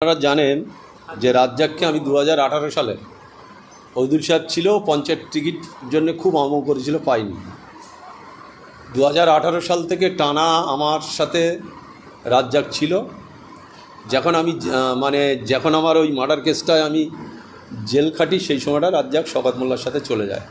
আপনারা জানেন যে রাজ্জাককে আমি 2018 সালে ফজলুল সাহেব ছিল পঞ্চায়েত টিকিট জন্য খুব আমও করেছিল, পাইনি। 2018 সাল থেকে টানা আমার সাথে রাজ্জাক ছিল। যখন আমার ওই মার্ডার কেসটায় আমি জেল খাটি, সেই সময়টা রাজ্জাক শওকত মোল্লার সাথে চলে যায়।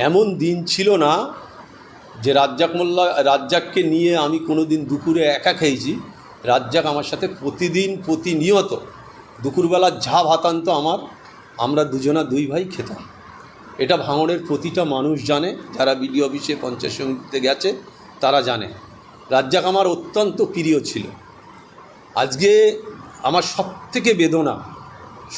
এমন দিন ছিল না যে রাজ্জাককে নিয়ে আমি কোনো দিন দুপুরে একা খেয়েছি। রাজ্জাক আমার সাথে প্রতিনিয়ত দুপুরবেলা যা ভাত আনতো আমরা দুই ভাই খেতাম। এটা ভাঙড়ের প্রতিটা মানুষ জানে, যারা বিডিও অফিসে পঞ্চায়েত সমিতিতে গেছে তারা জানে। রাজ্জাক আমার অত্যন্ত প্রিয় ছিল। আজকে আমার সবথেকে বেদনা,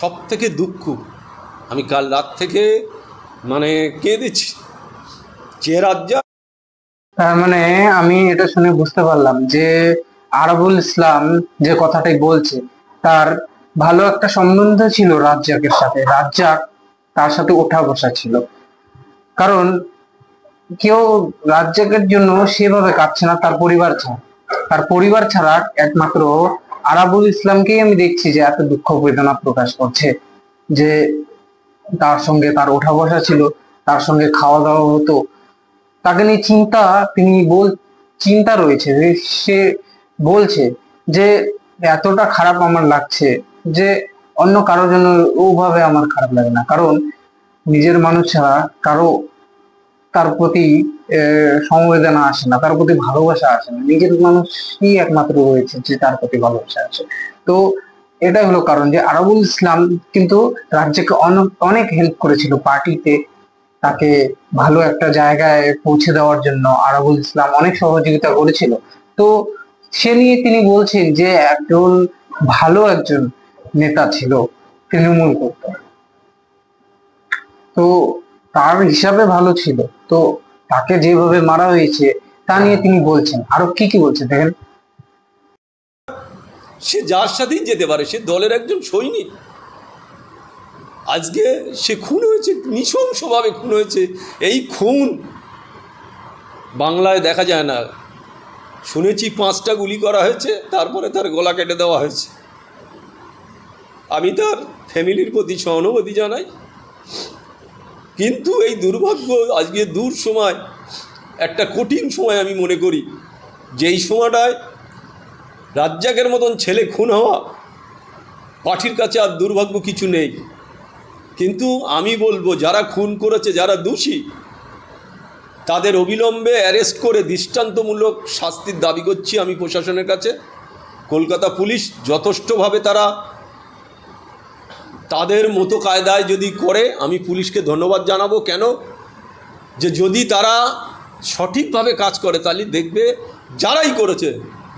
সবথেকে দুঃখ, আমি কাল রাত থেকে কেঁদেছি যে রাজ্জাক। তার মানে আমি এটা শুনে বুঝতে পারলাম যে আরাবুল ইসলাম যে কথাটাই বলছে, তার ভালো একটা সম্বন্ধ ছিল রাজ্জাকের সাথে। রাজ্জাক তার সাথে ওঠা বসা ছিল, কারণ কেউ রাজ্জাকের জন্য সেভাবে কাঁদছে না তার পরিবার ছাড়া একমাত্র আরাবুল ইসলামকেই আমি দেখছি যে এত দুঃখ বেদনা প্রকাশ করছে, যে তার সঙ্গে তার ওঠা বসা ছিল, তার সঙ্গে খাওয়া দাওয়া হতো, তাকে নিয়ে চিন্তা রয়েছে। যে সে বলছে যে এতটা খারাপ আমার লাগছে যে অন্য কারোর জন্য ওভাবে আমার খারাপ লাগে না, কারণ নিজের মানুষ ছাড়া কারো তার প্রতি সমবেদনা আসে না, তার প্রতি ভালোবাসা আসে না। নিজের মানুষই একমাত্র রয়েছে যে তার প্রতি ভালোবাসা আসে। তো এটাই হলো কারণ যে আরাবুল ইসলাম কিন্তু রাজ্যকে অনেক হেল্প করেছিল পার্টিতে, তাকে ভালো একটা জায়গায় পৌঁছে দেওয়ার জন্য আরাবুল ইসলাম অনেক সহযোগিতা করেছিল। তো সে নিয়ে তিনি বলছেন যে একজন নেতা ছিল, তৃণমূল করত, তো তার হিসাবে ভালো ছিল। তো তাকে যেভাবে মারা হয়েছে তা নিয়ে তিনি বলছেন, আরো কি কি বলছেন দেখেন। সে যার সাথেই যেতে পারে, সে দলের একজন সৈনিক। আজকে সে খুন হয়েছে, নৃশংসভাবে খুন হয়েছে। এই খুন বাংলায় দেখা যায় না। শুনেছি 5টা গুলি করা হয়েছে, তারপরে তার গলা কেটে দেওয়া হয়েছে। আমি তার ফ্যামিলির প্রতি সহানুভূতি জানাই, কিন্তু এই দুর্ভাগ্য আজকে দূর সময়, একটা কঠিন সময় আমি মনে করি, যে এই সময়টায় রাজ্জাকের মতন ছেলে খুন হওয়া পার্টির কাছে আর দুর্ভাগ্য কিছু নেই। কিন্তু আমি বলবো, যারা খুন করেছে, যারা দোষী, তাদের অবিলম্বে অ্যারেস্ট করে দৃষ্টান্তমূলক শাস্তির দাবি করছি আমি প্রশাসনের কাছে। কলকাতা পুলিশ যথেষ্টভাবে তাদের মতো কায়দায় যদি করে, আমি পুলিশকে ধন্যবাদ জানাবো। কেন যে যদি তারা সঠিকভাবে কাজ করে, তাহলে দেখবে যারাই করেছে,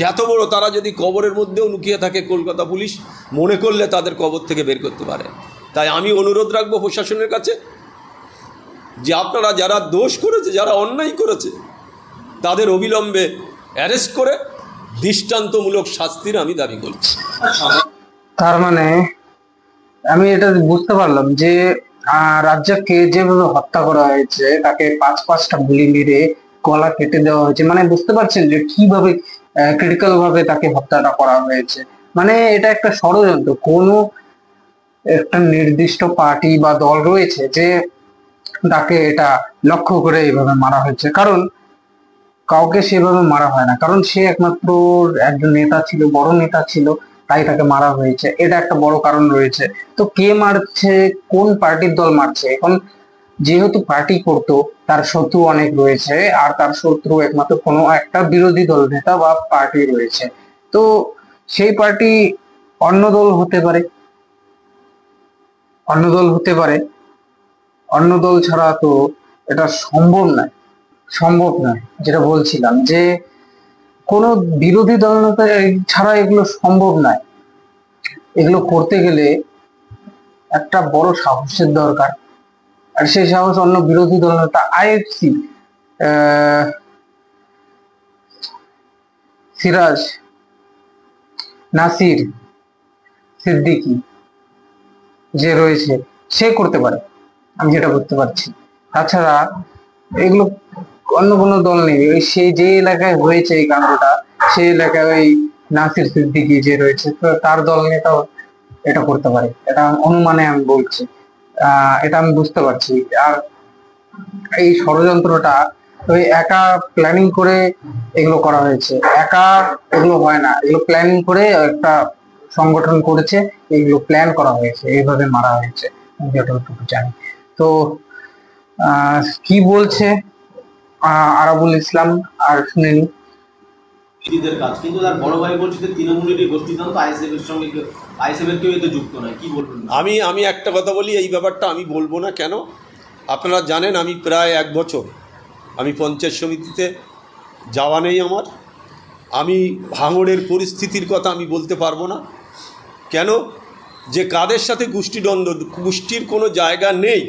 যত বড়, তারা যদি কবরের মধ্যেও লুকিয়ে থাকে, কলকাতা পুলিশ মনে করলে তাদের কবর থেকে বের করতে পারে। তাই আমি অনুরোধ রাখবো প্রশাসনের কাছে যে আপনারা যারা দোষ করেছে, যারা অন্যায় করেছে, তাদের অবিলম্বে অ্যারেস্ট করে দৃষ্টান্তমূলক শাস্তির আমি দাবি করছি। তার মানে আমি এটা বুঝতে পারলাম যে রাজ্জাককে যেভাবে হত্যা করা হয়েছে, তাকে 5টা গুলি মেরে গলা কেটে দেওয়া হয়েছে, মানে বুঝতে পারছেন যে কিভাবে ক্রিটিক্যাল ভাবে তাকে হত্যাটা করা হয়েছে। মানে এটা একটা ষড়যন্ত্র, কোনো একটা নির্দিষ্ট পার্টি বা দল রয়েছে যে তাকে এটা লক্ষ্য করে এইভাবে মারা হয়েছে। কারণ কাউকে সেভাবে মারা হয় না, কারণ সে একমাত্র একজন নেতা ছিল, বড় নেতা ছিল, তাই তাকে মারা হয়েছে। এটা একটা বড় কারণ রয়েছে। তো কে মারছে, কোন পার্টির দল মারছে, এখন যেহেতু পার্টি করতো, তার শত্রু অনেক রয়েছে, আর তার শত্রু একমাত্র কোনো একটা বিরোধী দল নেতা বা পার্টি রয়েছে। তো সেই পার্টি অন্য দল হতে পারে, অন্য দল ছাড়া তো এটা সম্ভব নয়। যেটা বলছিলাম যে কোনো বিরোধী দল নেতা ছাড়া এগুলো সম্ভব নয়। এগুলো করতে গেলে একটা বড় সাহসের দরকার, আর সেই সাহস অন্য বিরোধী দল নেতা আইএফসি সিরাজ, নাসির, সিদ্দিকী যে রয়েছে, সে করতে পারে, আমি যেটা বুঝতে পারছি। তাছাড়া এগুলো অন্য কোনো দল নেই। ওই সে যে এলাকায় হয়েছে এই কাণ্ডটা, সেই এলাকায় ওই নাসির সিদ্দিকী যে রয়েছে, তো তার দল নেতাও এটা করতে পারে, এটা অনুমানে আমি বলছি। এটা আমি বুঝতে পারছি। আর এই ষড়যন্ত্রটা ওই একা প্ল্যানিং করে এগুলো করা হয়েছে, একা এগুলো হয় না, এগুলো প্ল্যানিং করে একটা সংগঠন করেছে, এগুলো প্ল্যান করা হয়েছে, এইভাবে মারা হয়েছে, আমি যতটুকু জানি। তো কি বলছে আরাবুল ইসলাম আর শুনেনি। নিজেদের কাজ, কিন্তু তার বড় ভাই বলছে যে তৃণমূলেরই গোষ্ঠীতন্ত্র, আইএসএফ এর সঙ্গে আইএসএফ এর কেউ এতে যুক্ত নয়, কি বলবেন? আমি একটা কথা বলি, এই ব্যাপারটা আমি বলবো না। কেন? আপনারা জানেন আমি প্রায় 1 বছর আমি পঞ্চায়েত সমিতিতে যাওয়া নেই আমার। আমি ভাঙড়ের পরিস্থিতির কথা আমি বলতে পারবো না। কেন? যে কাদের সাথে গোষ্ঠীদ্বন্দ্ব, গোষ্ঠীর কোনো জায়গা নেই।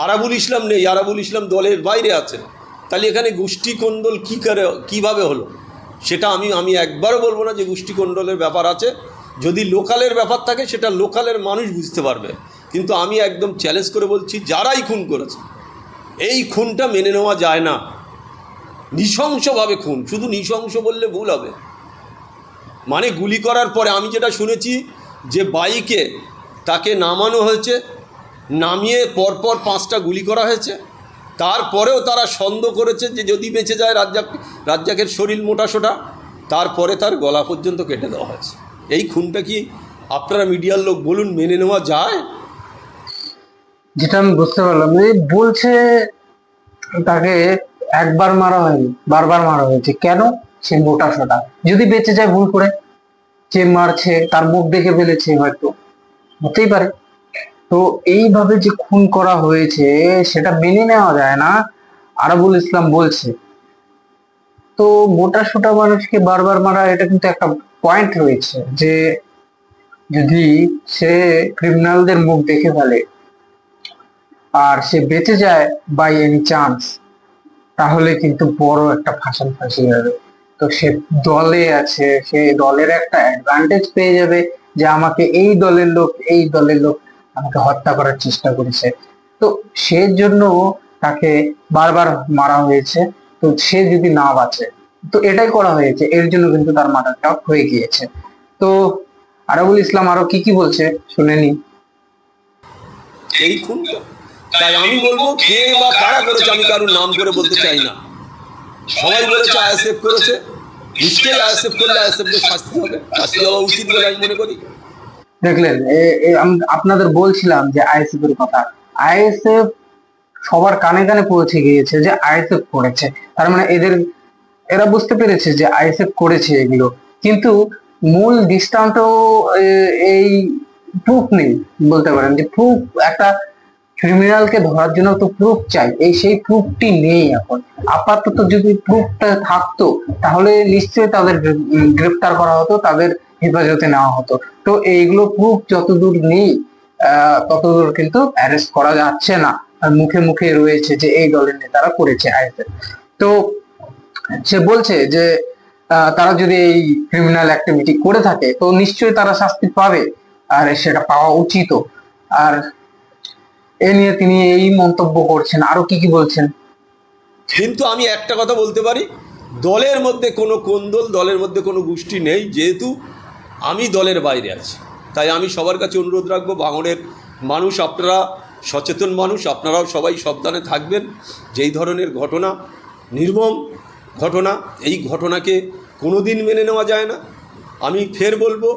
আরাবুল ইসলাম নেই, আরাবুল ইসলাম দলের বাইরে আছেন। তাহলে এখানে গোষ্ঠী কোন্দল কীভাবে হলো সেটা আমি একবারও বলবো না যে গোষ্ঠী কোন্দলের ব্যাপার আছে। যদি লোকালের ব্যাপার থাকে সেটা লোকালের মানুষ বুঝতে পারবে। কিন্তু আমি একদম চ্যালেঞ্জ করে বলছি, যারাই খুন করেছে এই খুনটা মেনে নেওয়া যায় না। নৃশংসভাবে খুন, শুধু নৃশংস বললে ভুল হবে। মানে গুলি করার পরে আমি যেটা শুনেছি যে বাইকে তাকে নামানো হয়েছে, নামিয়ে পরপর 5টা গুলি করা হয়েছে। তারপরেও তারা সন্দেহ করেছে যে যদি বেঁচে যায় রাজ্জাকের শরীর মোটাসোটা, তারপরে তার গলা পর্যন্ত কেটে দেওয়া হয়েছে। এই খুনটা কি আপনারা মিডিয়ার লোক বলুন মেনে নেওয়া যায়? যেটা আমি বুঝতে পারলাম, বলছে তাকে একবার মারা হয়নি, বারবার মারা হয়েছে। কেন? সে মোটা সোটা, যদি বেঁচে যায় ভুল করে, যে মারছে তার মুখ দেখে ফেলেছে, হয়তো হতেই পারে। তো এইভাবে যে খুন করা হয়েছে সেটা মেনে নেওয়া যায় না, আরাবুল ইসলাম বলছে। তো মোটা সোটা মানুষকে বারবার মারা, এটা কিন্তু একটা পয়েন্ট রয়েছে যে যদি সে ক্রিমিনালদের মুখ দেখে ফেলে আর সে বেঁচে যায় বাই এনি চান্স, তাহলে কিন্তু বড় একটা ফাঁসি যাবে। তো সে দলে আছে, সে দলের একটা অ্যাডভান্টেজ পেয়ে যাবে যে আমাকে এই দলের লোক আমাকে হত্যা করার চেষ্টা করেছে। তো সেই জন্য তাকে বারবার মারা হয়েছে। তো সে যদি না বাঁচে, তো এটাই করা হয়েছে, এর জন্য কিন্তু তার মার্ডারটা হয়ে গিয়েছে। তো আরাবুল ইসলাম আরো কি কি বলছে শুনেনি। এই খুনটা, তাই আমি বলবো কে বা কারা করেছে, আমি কারোর নাম করে বলতে চাই না। সবাই বলেছে আইএসএফ করেছে, নিশ্চয়ই আইএসএফ করলে আইএসএফকে শাস্তি হবে, শাস্তি হওয়া উচিত বলে আমি মনে করি। দেখলেন, আমি আপনাদের বলছিলাম যে আইএসএফ এর কথা, আইএসএফ সবার কানে কানে পৌঁছে গিয়েছে যে আইএসএফ করেছে। তার মানে এরা বুঝতে পেরেছে যে আইএসএফ করেছে এগুলো, কিন্তু মূল দৃষ্টান্ত এই প্রুফ নেই। বলতে পারেন যে প্রুফ, একটা ক্রিমিনালকে ধরার জন্য তো প্রুফ চাই, সেই প্রুফটি নেই এখন। আপাতত যদি প্রুফটা থাকতো তাহলে নিশ্চয়ই তাদের গ্রেফতার করা হতো, তাদের হেফাজতে নেওয়া হতো। তো এইগুলো প্রুফ যতদূর নেই ততদূর কিন্তু অ্যারেস্ট করা যাচ্ছে না। আর মুখে মুখে রয়েছে যে এই দলের নেতারা করেছে আইএসএফ। তো সে বলছে যে তারা যদি এই ক্রিমিনাল অ্যাক্টিভিটি করে থাকে তো নিশ্চয়ই তারা শাস্তি পাবে, আর সেটা পাওয়া উচিত। আর এ নিয়ে তিনি এই মন্তব্য করছেন। আরো কি কি বলছেন? কিন্তু আমি একটা কথা বলতে পারি, দলের মধ্যে কোনো কোন্দল, দলের মধ্যে কোনো গোষ্ঠী নেই। যেহেতু আমি দলের বাইরে আছি, তাই আমি সবার কাছে অনুরোধ রাখবো, ভাঙড়ের মানুষ আপনারা সচেতন মানুষ, আপনারাও সবাই সাবধানে থাকবেন। যেই ধরনের ঘটনা, নির্মম ঘটনা, এই ঘটনাকে কোনো দিন মেনে নেওয়া যায় না। আমি ফের বলবো,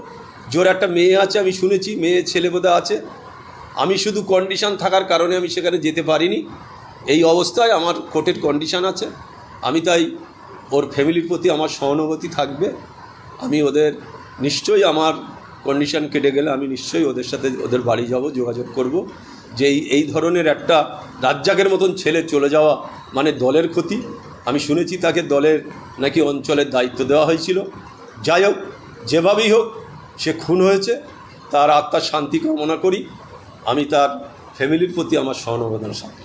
জোর একটা মেয়ে আছে, আমি শুনেছি মেয়ে ছেলে বোধহয় আছে। আমি শুধু কন্ডিশন থাকার কারণে আমি সেখানে যেতে পারিনি। এই অবস্থায় আমার কোর্টের কন্ডিশন আছে, আমি তাই ওর ফ্যামিলির প্রতি আমার সহানুভূতি থাকবে। আমি ওদের নিশ্চয়ই, আমার কন্ডিশন কেটে গেলে আমি নিশ্চয়ই ওদের সাথে ওদের বাড়ি যাব, যোগাযোগ করব। যে এই ধরনের একটা রাজ্জাকের মতন ছেলে চলে যাওয়া মানে দলের ক্ষতি। আমি শুনেছি তাকে দলের নাকি অঞ্চলের দায়িত্ব দেওয়া হয়েছিল। যাই হোক, যেভাবেই হোক সে খুন হয়েছে, তার আত্মার শান্তি কামনা করি। আমি তার ফ্যামিলির প্রতি আমার সহানুভূতির সাথে।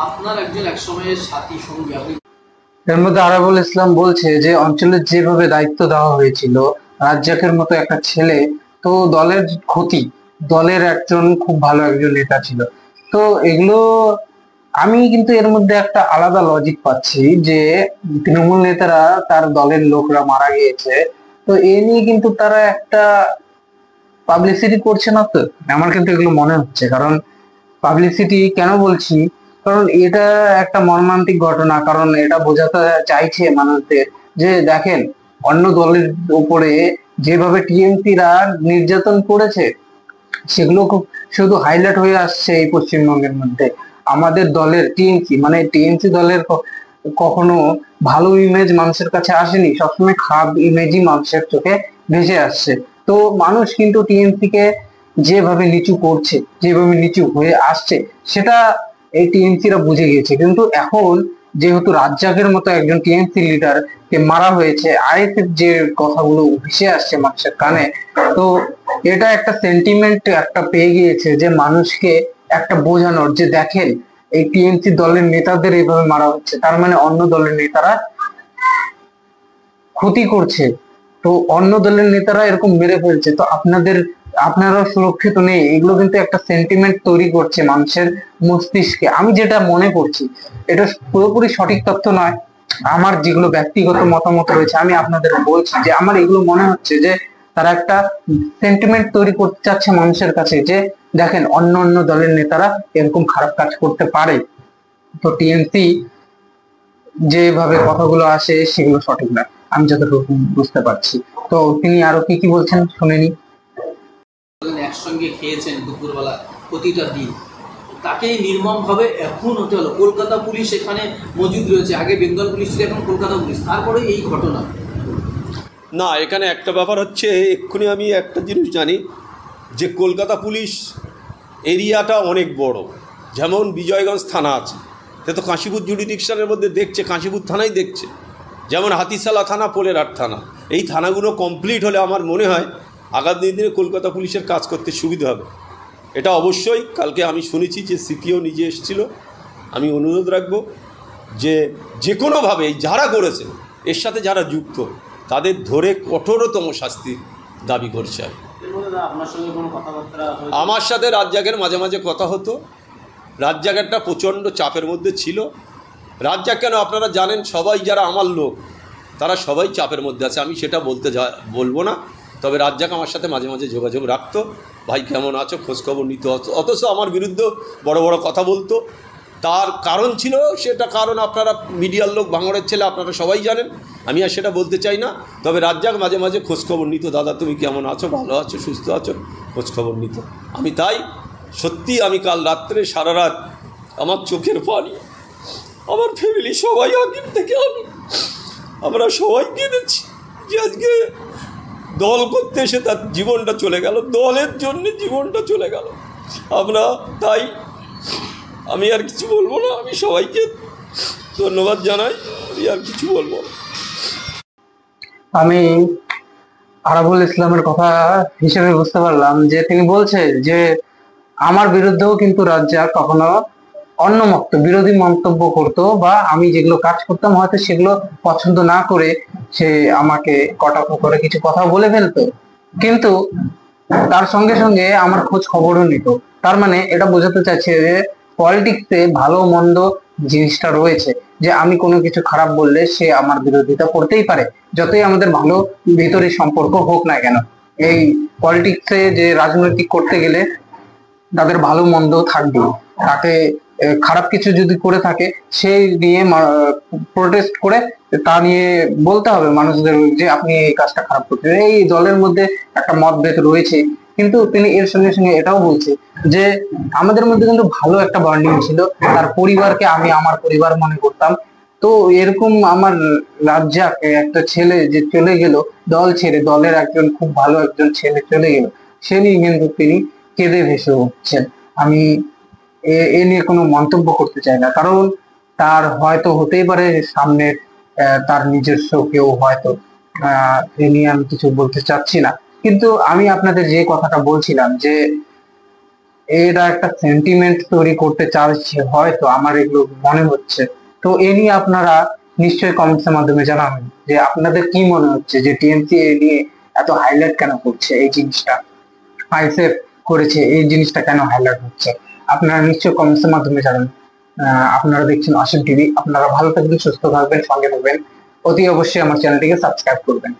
আপনার একজন একসময়ের সাথী সঙ্গী, আপনি এর মধ্যে আরাবুল ইসলাম বলছে যে অঞ্চলের যেভাবে দায়িত্ব দেওয়া হয়েছিল রাজ্জাকের মতো একটা ছেলে, তো দলের ক্ষতি, দলের একজন খুব ভালো একজন নেতা ছিল। তো এগুলো আমি কিন্তু এর মধ্যে একটা আলাদা লজিক পাচ্ছি যে তৃণমূল নেতারা, তার দলের লোকরা মারা গিয়েছে, তো এ নিয়ে কিন্তু তারা একটা পাবলিসিটি করছে না তো, আমার কিন্তু এগুলো মনে হচ্ছে। কারণ পাবলিসিটি কেন বলছি, কারণ এটা একটা মর্মান্তিক ঘটনা। কারণ এটা বোঝাতে চাইছে মানুষদের যে দেখেন অন্য দলের উপরে যেভাবে টিএমসিরা নির্যাতন করেছে, সেগুলো খুব শুধু হাইলাইট হয়ে আসছে এই পশ্চিমবঙ্গের মধ্যে। আমাদের দলের টিএমসি মানে টিএমসি দলের কখনো ভালো ইমেজ মানুষের কাছে আসেনি, সবসময় খারাপ ইমেজই মানুষের চোখে ভেসে আসছে। তো মানুষ কিন্তু টিএমসি কে যেভাবে নিচু করছে, যেভাবে নিচু হয়ে আসছে, সেটা এই টিএমসিরা বুঝে গিয়েছে। কিন্তু এখন যেহেতু রাজ্জাকের মতো একজন টিএমসি লিডার কে মারা হয়েছে, আইএসএফ যে কথাগুলো ভেসে আসছে মানুষের কানে, তো এটা একটা সেন্টিমেন্ট একটা পেয়ে গিয়েছে যে মানুষকে একটা বোঝানোর যে দেখেন এই টিএমসি দলের নেতাদের এইভাবে মারা হচ্ছে, তার মানে অন্য দলের নেতারা ক্ষতি করছে। তো অন্য দলের নেতারা এরকম মেরে ফেলছে, তো আপনারা সুরক্ষিত নেই। এগুলো কিন্তু একটা সেন্টিমেন্ট তৈরি করছে মানুষের মস্তিষ্কে। আমি যেটা মনে করছি, এটা পুরোপুরি সঠিক তথ্য নয়, আমার যেগুলো ব্যক্তিগত মতামত রয়েছে আমি আপনাদের বলছি যে আমার এগুলো মনে হচ্ছে যে তারা একটা সেন্টিমেন্ট তৈরি করতে চাচ্ছে মানুষের কাছে যে দেখেন অন্য অন্য দলের নেতারা এরকম খারাপ কাজ করতে পারে। তো টিএমসি যেভাবে কথাগুলো আসে সেগুলো সঠিক না, আমি যতটুকু বুঝতে পারছি। তো তিনি আরো কি কি বলছেন শুনেনি। একসঙ্গে খেয়েছেন দুপুরবেলা প্রতিটা দিন, তাকেই নির্মমভাবে এখন হতে হলো। কলকাতা পুলিশ এখানে মজুদ রয়েছে, আগে বেঙ্গল পুলিশ ছিল, এখন কলকাতা পুলিশ, তারপরে এই ঘটনা। না, এখানে একটা ব্যাপার হচ্ছে, এক্ষুনি আমি একটা জিনিস জানি যে কলকাতা পুলিশ এরিয়াটা অনেক বড়। যেমন বিজয়গঞ্জ থানা আছে, সে তো কাশীপুর জুডিডিকশনের মধ্যে দেখছে, কাশীপুর থানাই দেখছে। যেমন হাতিশালা থানা, পোলেরহাট থানা, এই থানাগুলো কমপ্লিট হলে আমার মনে হয় আগামী দিনে কলকাতা পুলিশের কাজ করতে সুবিধা হবে। এটা অবশ্যই কালকে আমি শুনেছি যে সিপিও নিজে এসেছিল। আমি অনুরোধ রাখব যে যে কোনোভাবে যারা করেছে, এর সাথে যারা যুক্ত, তাদের ধরে কঠোরতম শাস্তির দাবি করছে। আপনার সঙ্গে কোনো কথাবার্তা আমার সাথে রাজ্জাকের মাঝে মাঝে কথা হতো। রাজ্জাক একটা প্রচণ্ড চাপের মধ্যে ছিল। রাজ্জাক কেন, আপনারা জানেন, সবাই যারা আমার লোক তারা সবাই চাপের মধ্যে আছে, আমি সেটা বলবো না। তবে রাজ্জাক আমার সাথে মাঝে মাঝে যোগাযোগ রাখতো, ভাই কেমন আছো, খোঁজখবর নিত। অথচ আমার বিরুদ্ধে বড় বড় কথা বলতো। তার কারণ ছিল, সেটা কারণ আপনারা মিডিয়ার লোক, ভাঙড়ের ছেলে, আপনারা সবাই জানেন, আমি আর সেটা বলতে চাই না। তবে রাজ্জাক মাঝে মাঝে খোঁজখবর নিত, দাদা তুমি কেমন আছো, ভালো আছো, সুস্থ আছো, খোঁজখবর নিত। আমি তাই সত্যি, আমি কাল রাত্রে সারা রাত আমার চোখের পানি, আমার ফ্যামিলি সবাই আগের থেকে আমরা সবাই কেঁদেছি যে আজকে দল করতে এসে তার জীবনটা চলে গেল, দলের জন্য জীবনটা চলে গেল। আমরা তাই, আমি আর কিছু বলবো না, আমি সবাইকে ধন্যবাদ জানাই, আমি আর কিছু বলবো না। আমি আরাবুল ইসলামের কথা হিসেবে বুঝতে পারলাম যে তিনি বলছে যে আমার বিরুদ্ধেও কিন্তু রাজ্জাক কখনো বিরোধী মন্তব্য করতো, বা আমি যেগুলো কাজ করতাম হয়তো সেগুলো পছন্দ না করে সে আমাকে কটাক্ষ করে কিছু কথা বলে ফেলতো, কিন্তু তার সঙ্গে সঙ্গে আমার খোঁজ খবরও নিত। তার মানে এটা বোঝাতে চাইছে যে পলিটিক্সে ভালো মন্দ জিনিসটা রয়েছে, যে আমি কোনো কিছু খারাপ বললে সে আমার বিরোধিতা করতেই পারে, যতই আমাদের ভালো ভিতরের সম্পর্ক হোক না কেন। এই পলিটিক্সে যে রাজনৈতিক করতে গেলে তাদের ভালো মন্দ থাকবে। তাকে খারাপ কিছু যদি করে থাকে সেই নিয়ে প্রোটেস্ট করে তা নিয়ে বলতে হবে মানুষদের যে আপনি এই কাজটা খারাপ করছেন। এই দলের মধ্যে একটা মতভেদ রয়েছে, কিন্তু তিনি এর সঙ্গে সঙ্গে এটাও বলছে যে আমাদের মধ্যে কিন্তু ভালো একটা বন্ডিং ছিল, তার পরিবারকে আমি আমার পরিবার মনে করতাম। তো এরকম আমার রাজ্জাক একটা ছেলে যে চলে গেল দল ছেড়ে, দলের একজন খুব ভালো একজন ছেলে চলে গেল, সে নিয়ে কিন্তু তিনি কেঁদে ভেসে উঠছেন। আমি এ নিয়ে কোনো মন্তব্য করতে চাই না, কারণ তার হয়তো হতেই পারে সামনের তার নিজস্ব কেউ হয়তো, এ নিয়ে আমি কিছু বলতে চাচ্ছি না। কিন্তু আমি আপনাদের যে কথাটা বলছিলাম যে এরা একটা সেন্টিমেন্ট তৈরি করতে চাইছে হয়তো, আমার এগুলো মনে হচ্ছে। তো এ নিয়ে আপনারা নিশ্চয়ই কমেন্টসের মাধ্যমে জানাবেন যে আপনাদের কি মনে হচ্ছে যে টিএমসি এ নিয়ে এত হাইলাইট কেন করছে, এই জিনিসটা আইএসএফ করেছে, এই জিনিসটা কেন হাইলাইট হচ্ছে, আপনারা নিশ্চয়ই কমেন্টসের মাধ্যমে জানাবেন। আপনারা দেখছেন অসীম টিভি, আপনারা ভালো থাকবেন, সুস্থ থাকবেন, সঙ্গে থাকবেন, অতি অবশ্যই আমার চ্যানেলটিকে সাবস্ক্রাইব করবেন।